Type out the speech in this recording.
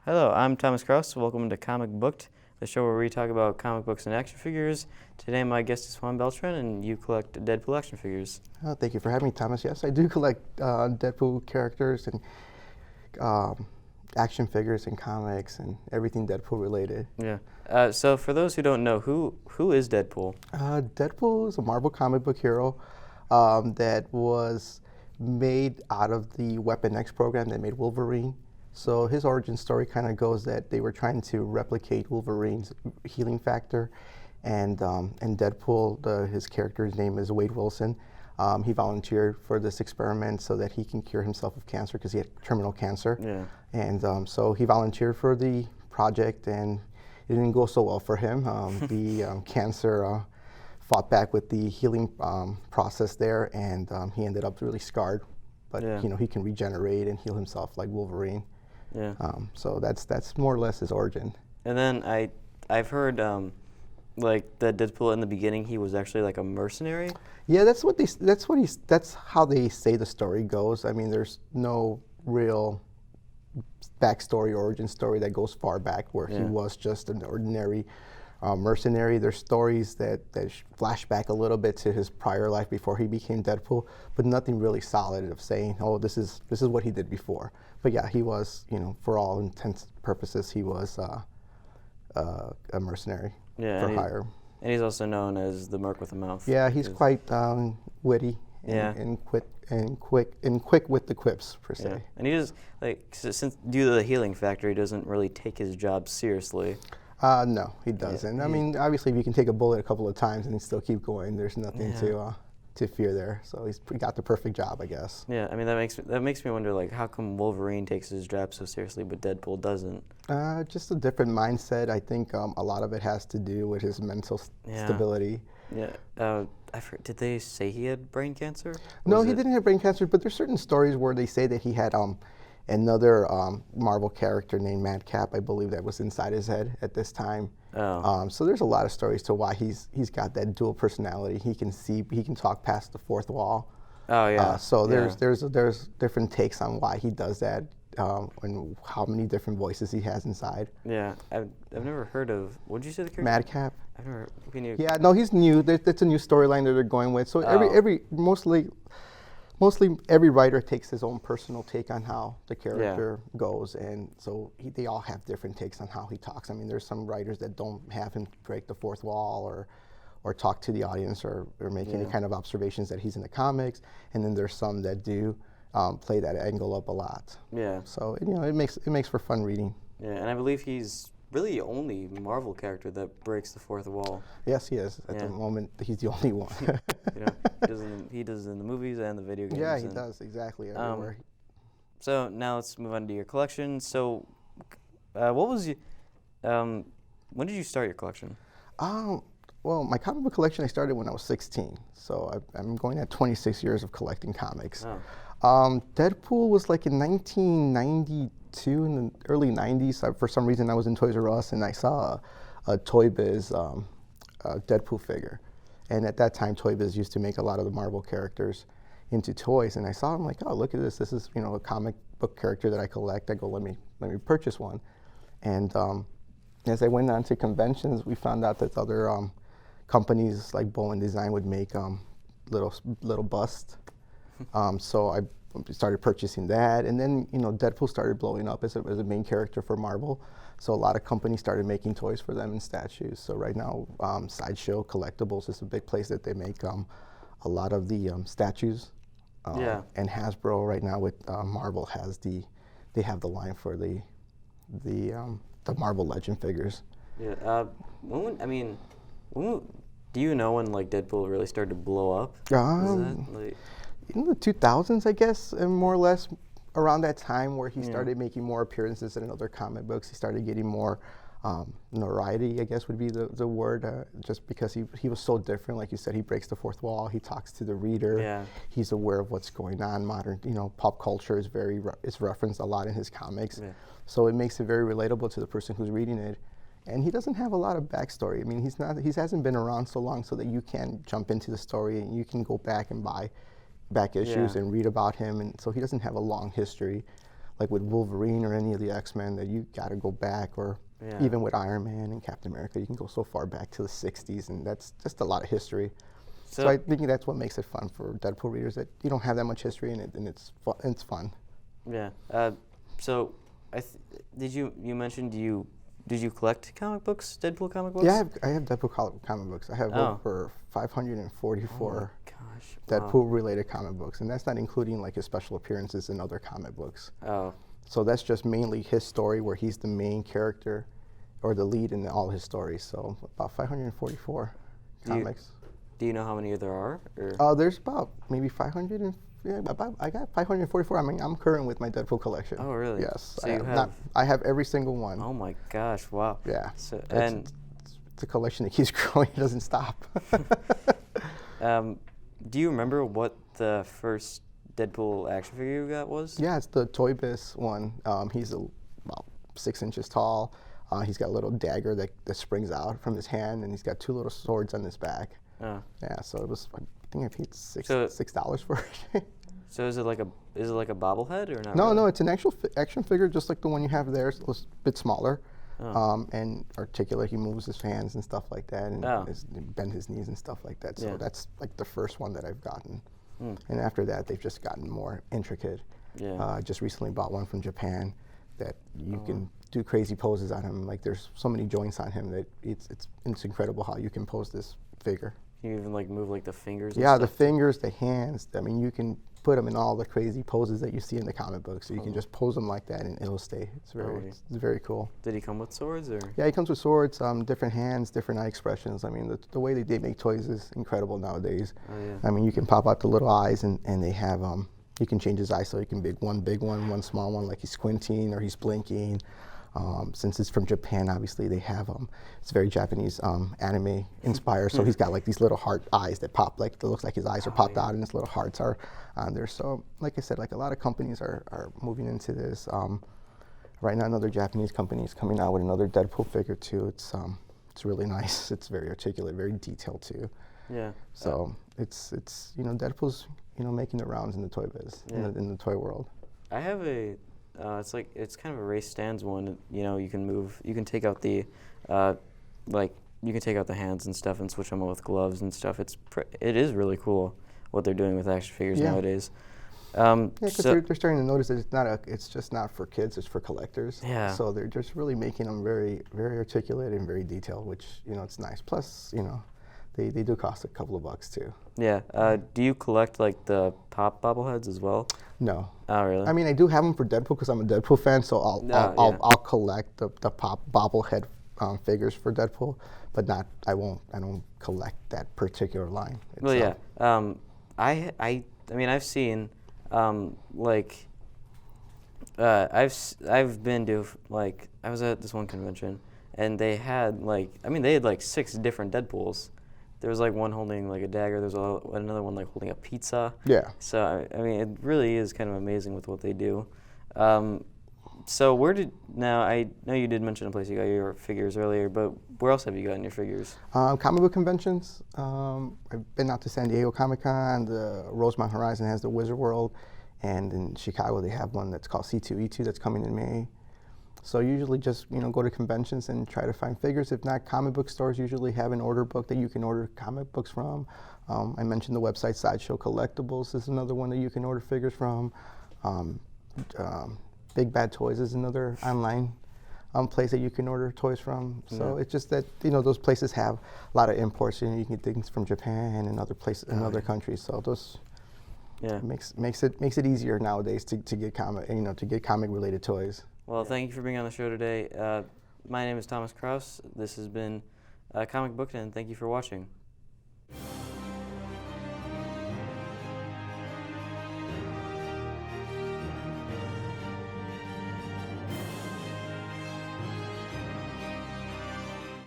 Hello, I'm Thomas Kraus. Welcome to Comic Booked, the show where we talk about comic books and action figures. Today my guest is Juan Beltran, and you collect Deadpool action figures. Thank you for having me, Thomas. Yes, I do collect Deadpool characters and action figures and comics and everything Deadpool related. Yeah. So for those who don't know, who is Deadpool? Deadpool is a Marvel comic book hero that was made out of the Weapon X program that made Wolverine. So his origin story kind of goes that they were trying to replicate Wolverine's healing factor, and Deadpool, his character's name is Wade Wilson. He volunteered for this experiment so that he can cure himself of cancer because he had terminal cancer. Yeah. And so he volunteered for the project, and it didn't go so well for him. The cancer fought back with the healing process there, and he ended up really scarred. But Yeah. he can regenerate and heal himself like Wolverine. Yeah. So that's more or less his origin. And then I've heard like that Deadpool in the beginning he was actually like a mercenary. Yeah, that's how they say the story goes. I mean, there's no real backstory, origin story that goes far back where he was just an ordinary mercenary. There's stories that flash back a little bit to his prior life before he became Deadpool, but nothing really solid of saying, oh, this is what he did before. But yeah, he was, for all intents and purposes, he was a mercenary for hire. And he's also known as the Merc with a Mouth. Yeah, he's quite witty and quick with the quips per se. Yeah. And he just since due to the healing factor, he doesn't really take his job seriously. No, he doesn't. I mean, obviously, if you can take a bullet a couple of times and still keep going, there's nothing to fear there. So he's got the perfect job, I guess. Yeah, I mean that makes me wonder, like, how come Wolverine takes his job so seriously, but Deadpool doesn't? Just a different mindset. I think a lot of it has to do with his mental stability. Yeah. Did they say he had brain cancer? No, he didn't have brain cancer, but there's certain stories where they say that he had another Marvel character named Madcap, I believe, that was inside his head at this time. Oh. So there's a lot of stories to why he's got that dual personality. He can talk past the fourth wall. Oh yeah. So there's different takes on why he does that, and how many different voices he has inside. Yeah, I've never heard of. What did you say the character? Madcap. I've never. Yeah, no, he's new. That's a new storyline that they're going with. So mostly every writer takes his own personal take on how the character goes, and so they all have different takes on how he talks. I mean, there's some writers that don't have him break the fourth wall or talk to the audience or make any kind of observations that he's in the comics, and then there's some that do play that angle up a lot. Yeah. So it makes for fun reading. Yeah, and I believe he's really the only Marvel character that breaks the fourth wall. Yes, he is. At the moment, he's the only one. He does in the movies and the video games. Yeah, he does, exactly, everywhere. So now let's move on to your collection. So what was when did you start your collection? Well, my comic book collection, I started when I was 16. So I'm going at 26 years of collecting comics. Oh. Deadpool was like in 1992, in the early 90s. For some reason, I was in Toys R Us, and I saw a Toy Biz Deadpool figure. And at that time, Toy Biz used to make a lot of the Marvel characters into toys. And I saw him like, oh, look at this. This is a comic book character that I collect. I go, let me purchase one. And as I went on to conventions, we found out that other companies like Bowen Design would make little busts. So I started purchasing that, and then Deadpool started blowing up as a main character for Marvel. So a lot of companies started making toys for them and statues. So right now, Sideshow Collectibles is a big place that they make a lot of the statues. And Hasbro right now with Marvel they have the line for the Marvel Legend figures. Yeah. Do you know when like Deadpool really started to blow up? In the 2000s, I guess, and more or less around that time where he started making more appearances in other comic books. He started getting more notoriety, I guess would be the word, just because he was so different. Like you said, he breaks the fourth wall. He talks to the reader. Yeah. He's aware of what's going on. Modern, pop culture is it's referenced a lot in his comics. Yeah. So it makes it very relatable to the person who's reading it. And he doesn't have a lot of backstory. I mean, he hasn't been around so long so that you can jump into the story and you can go back and buy back issues and read about him. And so he doesn't have a long history like with Wolverine or any of the X-Men, that you got to go back, or even with Iron Man and Captain America, you can go so far back to the 60s, and that's just a lot of history. So I think that's what makes it fun for Deadpool readers, that you don't have that much history in it, and it's fun. Yeah. So did you mentioned did you collect comic books, Deadpool comic books? Yeah, I have Deadpool comic books. I have over 544 Deadpool-related comic books, and that's not including like his special appearances in other comic books. Oh. So that's just mainly his story, where he's the main character or the lead in all his stories. So about 544 comics. Do you know how many there are? There's about maybe 500. I got 544. I mean, I'm current with my Deadpool collection. Oh, really? Yes. So I have every single one. Oh my gosh! Wow. Yeah. So, it's a collection that keeps growing. It doesn't stop. Do you remember what the first Deadpool action figure you got was? Yeah, it's the Toy Biz one. He's about 6 inches tall. He's got a little dagger that springs out from his hand, and he's got 2 little swords on his back. Oh. Yeah, so it was. I think I paid $6 for it. So is it like a bobblehead or not? No, really? no, it's an actual action figure, just like the one you have there. It's a bit smaller, and articulate. He moves his hands and stuff like that, and bend his knees and stuff like that. So that's like the first one that I've gotten. And after that, they've just gotten more intricate. Yeah. I just recently bought one from Japan that you can do crazy poses on him. Like, there's so many joints on him that it's incredible how you can pose this figure. Can you even like move like the fingers? Yeah, and the stuff? fingers, the hands. I mean, you can put them in all the crazy poses that you see in the comic books. So you can just pose them like that, and it'll stay. It's very cool. Did he come with swords or? Yeah, he comes with swords, different hands, different eye expressions. I mean, the way they make toys is incredible nowadays. Oh, yeah. I mean, you can pop out the little eyes, and they have you can change his eyes, so you can make one big one small one, like he's squinting or he's blinking. Since it's from Japan, obviously they have it's very Japanese anime inspired. So he's got like these little heart eyes that pop, like it looks like his eyes are popped out, and his little hearts are on there. So like I said, like a lot of companies are moving into this. Right now, another Japanese company is coming out with another Deadpool figure too. It's really nice. It's very articulate, very detailed too. Yeah. So it's Deadpool's making the rounds in the toy biz, in the toy world. I have a. It's kind of a race stands one. You can take out the, you can take out the hands and stuff and switch them with gloves and stuff. It is really cool what they're doing with action figures nowadays. Because they're starting to notice that it's just not for kids, it's for collectors. Yeah. So they're just really making them very, very articulate and very detailed, which it's nice. Plus, they do cost a couple of bucks too. Yeah. Do you collect like the pop bobbleheads as well? No. Oh, really? I mean, I do have them for Deadpool because I'm a Deadpool fan, so I'll collect the pop bobblehead figures for Deadpool, but I don't collect that particular line itself. Well, yeah. I mean, I've seen I've been to I was at this one convention, and they had they had 6 different Deadpools. There was one holding a dagger. There's another one holding a pizza. Yeah. So I mean, it really is kind of amazing with what they do. So I know you did mention a place you got your figures earlier, but where else have you gotten your figures? Comic book conventions. I've been out to San Diego Comic-Con. The Rosemont Horizon has the Wizard World, and in Chicago they have one that's called C2E2 that's coming in May. So usually just go to conventions and try to find figures. If not, comic book stores usually have an order book that you can order comic books from. I mentioned the website Sideshow Collectibles is another one that you can order figures from. Big Bad Toys is another online place that you can order toys from. So it's just that those places have a lot of imports. You can get things from Japan and other places in other countries. So those makes it easier nowadays to get comic related toys. Well, thank you for being on the show today. My name is Thomas Kraus. This has been Comic Booked, and thank you for watching.